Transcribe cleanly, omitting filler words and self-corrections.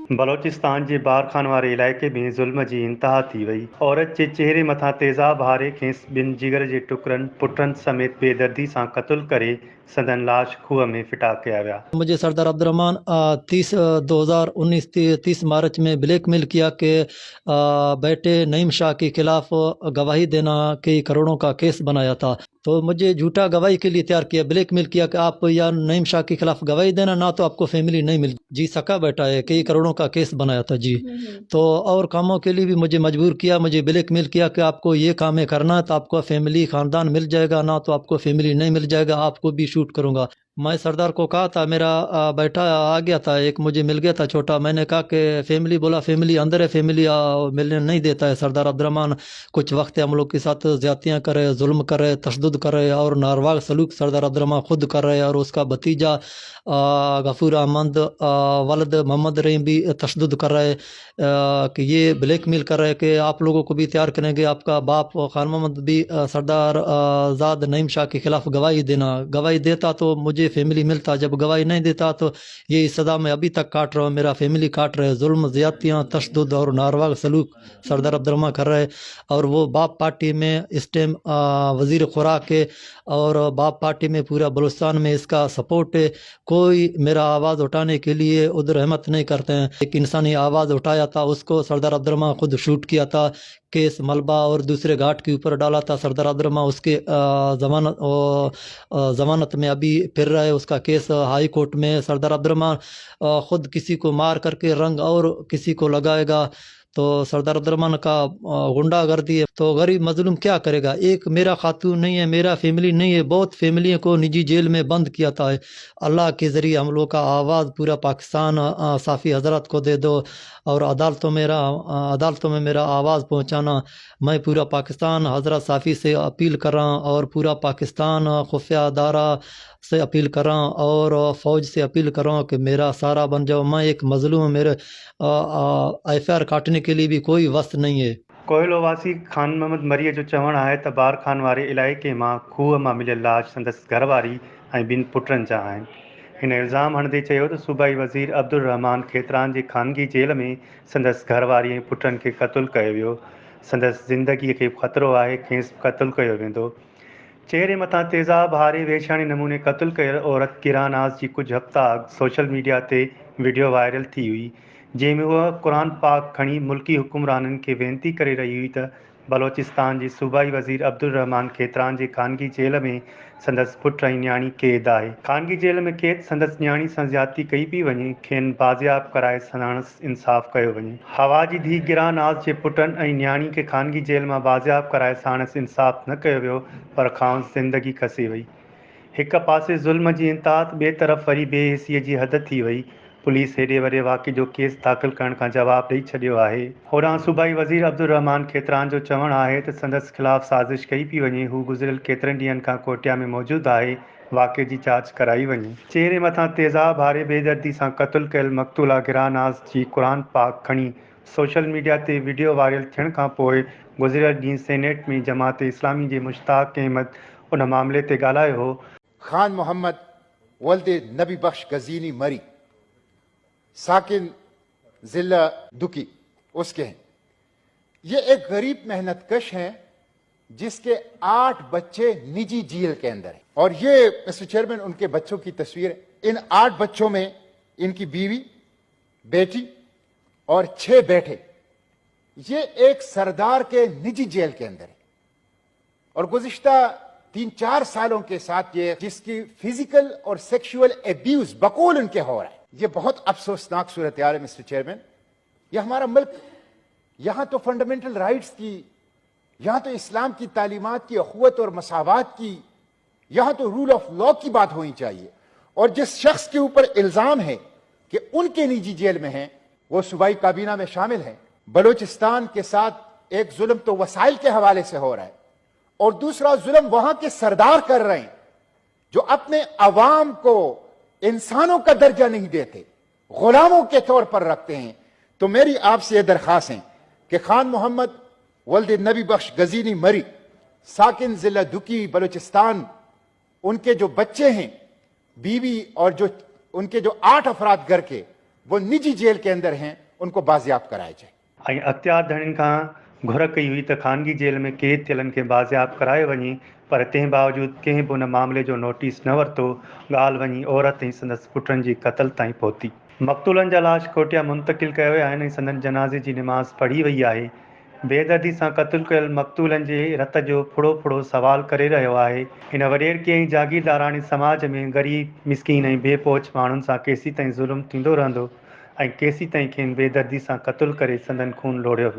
बलोचिस्तान जे बारखान वारे इलाइक़े में ज़ुल्म जी इंतहा थी वई। औरत जे चेहरे मथां तेज़ाब हारे खेसि ॿिनि जिगर जे टुकरनि पुटनि समेत बेदर्दी सां क़त्ल करे संदन लाश खूह में फिटा कया विया। मुझे सरदार अब्दुर्रहमान 2019 30 मार्च में ब्लैकमेल किया कि बेटे नईम शाह के खिलाफ गवाही देना कई करोड़ों का केस बनाया था। तो मुझे झूठा गवाही के लिए तैयार किया, ब्लैकमेल किया कि आप या नईम शाह के खिलाफ गवाही देना, ना तो आपको फैमिली नहीं मिल। जी सका बेटा है, कई करोड़ों का केस बनाया था जी। तो और कामों के लिए भी मुझे मजबूर किया, मुझे ब्लैकमेल किया कि आपको ये काम करना है तो आपको फैमिली खानदान मिल जाएगा, ना तो आपको फैमिली नहीं मिल जाएगा, आपको भी शूट करूंगा। मैं सरदार को कहा था, मेरा बेटा आ गया था, एक मुझे मिल गया था छोटा, मैंने कहा कि फैमिली, बोला फैमिली अंदर है, फैमिली मिलने नहीं देता है। सरदार अब्दुर्रहमान कुछ वक्त हम लोग के साथ ज्यादतियाँ करे, जुल्म करे, तशद्दुद करे और नारवाग सलूक सरदार अब्दुर्रहमान खुद कर रहे, और उसका भतीजा गफूर अहमद वलद मोहम्मद रहीम भी तशद्दुद कर रहे कि ये ब्लैकमेल कर रहे कि आप लोगों को भी तैयार करेंगे, आपका बाप खान मोहम्मद भी सरदार ज़ाद नईम शाह के खिलाफ गवाही देना, गवाही देता तो मुझे फैमिली मिलता, जब गवाही नहीं देता तो ये सदा मैं अभी तक काट रहा हूँ, मेरा फैमिली काट रहे, जुल्म ज़्यादतियाँ तशद्दुद और नारवाग सलूक सरदार अब्दुर्रहमान कर रहे। और वो बाप पार्टी में इस टाइम वज़ीर खुराक है, और बाप पार्टी में पूरा बलूचिस्तान में इसका सपोर्ट है। कोई मेरा आवाज़ उठाने के लिए उधर रहमत नहीं करते हैं। एक इंसानी आवाज़ उठाया था, उसको सरदार अब्दुर्रहमान खुद शूट किया था, केस मलबा और दूसरे घाट के ऊपर डाला था। सरदार अब्दुर्रहमान उसके ज़मानत में अभी फिर रहा है, उसका केस हाई कोर्ट में। सरदार अब्दुर्रहमान खुद किसी को मार करके रंग और किसी को लगाएगा, तो सरदार अब्दुर्रहमान का गुंडागर्दी है, तो गरीब मजलूम क्या करेगा। एक मेरा खातून नहीं है, मेरा फैमिली नहीं है, बहुत फैमिलियों को निजी जेल में बंद किया था। अल्लाह के ज़रिए हम लोग का आवाज़ पूरा पाकिस्तान साफ़ी हजरत को दे दो, और अदालतों में मेरा आवाज़ पहुंचाना। मैं पूरा पाकिस्तान हजरत साफ़ी से अपील कर रहा हूँ, और पूरा पाकिस्तान खुफिया अदारा से अपील कर रहा हूँ, और फ़ौज से अपील कर रहा हूँ कि मेरा सारा बन जाओ। मैं एक मजलूम हूँ, मेरे IFR काटने के लिए भी कोई वस्त नहीं है। कोयलो वासी खान मोहम्मद मरीअ जो चवणु आहे त बारखान वारे इलाइक़े मां खूह मां मिलियल लाश संदसि घरवारी ऐं ॿिनि पुटनि जा आहिनि। हिन इल्ज़ाम हणंदे चयो त सूबाई वज़ीर अब्दुल रहमान खेतरान जे ख़ानगी जेल में संदसि घरवारी ऐं पुटनि खे क़त्लु कयो वियो। संदसि ज़िंदगीअ खे ख़तरो आहे, खेसि क़त्लु कयो वेंदो। चेहरे मथां तेज़ाब हारे वेछाणी नमूने क़त्लु कयल औरत किरान नाज़ जी कुझु हफ़्ता अॻु सोशल मीडिया ते वीडियो वायरल थी हुई, जंहिंमें उहा क़ुर पाक खणी मुल्की हुकुमराननि खे वेनती करे रही हुई त बलोचिस्तान जे सूबाई वज़ीर अब्दुल रहमान खेतरान जे ख़ानगी जेल में संदसि पुट ऐं न्याणी क़ैद आहे। ख़ानगी जेल में क़ैद संदसि न्याणी सां ज़्यादती कई पई वञे, खेनि बाज़ियाब कराए संदसि इंसाफ़ कयो वञे। हवा जी धीउ गिरान नाज़ जे पुटनि ऐं न्याणी खे ख़ानगी जेल मां बाज़ियाब कराए साणसि इंसाफ़ न कयो वियो, पर खांसि ज़िंदगी खसी वई। हिक पासे ज़ुल्म जी इंतहा, ॿिए तरफ़ वरी बेहिसीअ जी हद थी वई। पुलिस हेॾे वॾे वाक़े जो केस दाख़िल करण खां जवाबु ॾेई छॾियो आहे। होॾां सूबाई वज़ीर अब्दुल रहमान खेतरान जो चवणु आहे त संदसि ख़िलाफ़ साज़िश कई पई वञे। हू गुज़िरियल केतिरनि ॾींहंनि खां कोटिया में मौजूदु आहे, वाक़े जी जांच कराई वञे। चेहरे मथां तेज़ाब हारे बेदर्दी सां क़त्लु कयल मक़तूला गिरानाज़ जी क़ुर पाक खणी सोशल मीडिया ते वीडियो वायरल थियण खां पोइ गुज़िरियल ॾींहुं सेनेट में जमात इस्लामी जे मुश्ताक अहमद उन मामले ते ॻाल्हायो हो। खान मोहम्मद वल्द नबी बख्श गजीनी मरी साकिन जिला दुकी उसके हैं। ये एक गरीब मेहनत कश हैं जिसके 8 बच्चे निजी जेल के अंदर हैं, और ये मिस्टर चेयरमैन उनके बच्चों की तस्वीर है। इन 8 बच्चों में इनकी बीवी, बेटी और 6 बेटे, ये एक सरदार के निजी जेल के अंदर है। और गुज़िश्ता 3-4 सालों के साथ ये जिसकी फिजिकल और सेक्सुअल एब्यूज बकौल उनके हो रहा है, ये बहुत अफसोसनाक सूरत हाल है मिस्टर चेयरमैन। ये हमारा मुल्क, यहां तो फंडामेंटल राइट्स की, यहां तो इस्लाम की तालीमात की, अखुवत और मसावात की, यहां तो रूल ऑफ लॉ की बात होनी चाहिए। और जिस शख्स के ऊपर इल्जाम है कि उनके निजी जेल में हैं, वो सूबाई काबीना में शामिल हैं। बलूचिस्तान के साथ एक जुल्म तो वसाइल के हवाले से हो रहा है, और दूसरा जुल्म वहां के सरदार कर रहे हैं जो अपने अवाम को इंसानों का दर्जा नहीं देते, गुलामों के तौर पर रखते हैं। तो मेरी आपसे यह दरखास्त है कि खान मोहम्मद वल्द नबी बख्श गजीनी मरी साकिन जिला दुकी बलूचिस्तान, उनके जो बच्चे हैं, बीवी और जो उनके जो 8 अफराद घर के, वो निजी जेल के अंदर हैं उनको बाजियाब कराया जाए। ऐं अख़्तियार धणियुनि खां घुर कई हुई त ख़ानगी जेल में क़ैद थियलनि खे बाज़ियाब करायो वञे, पर तंहिं बावजूदि कंहिं बि उन मामले जो नोटिस न वरितो। ॻाल्हि वञी औरत ऐं संदसि पुटनि जी क़त्ल ताईं पहुती। मक़तूलनि जा लाश कोटिया मुंतक़िल कया विया आहिनि ऐं संदनि जनाज़े जी निमाज़ पढ़ी वई आहे। बेदर्दी सां क़त्ल कयल मक़तूलनि जे रत जो फुड़ो फुड़ो सवाल करे रहियो आहे। हिन वॾेरकीअ ऐं जागीरदाराणी समाज में ग़रीब मिसकीन ऐं बेपोच माण्हुनि सां केसीं ताईं ज़ुल्म थींदो रहंदो ऐं केसीं ताईं खेनि बेदर्दी सां क़त्ल करे संदनि खून लोड़ियो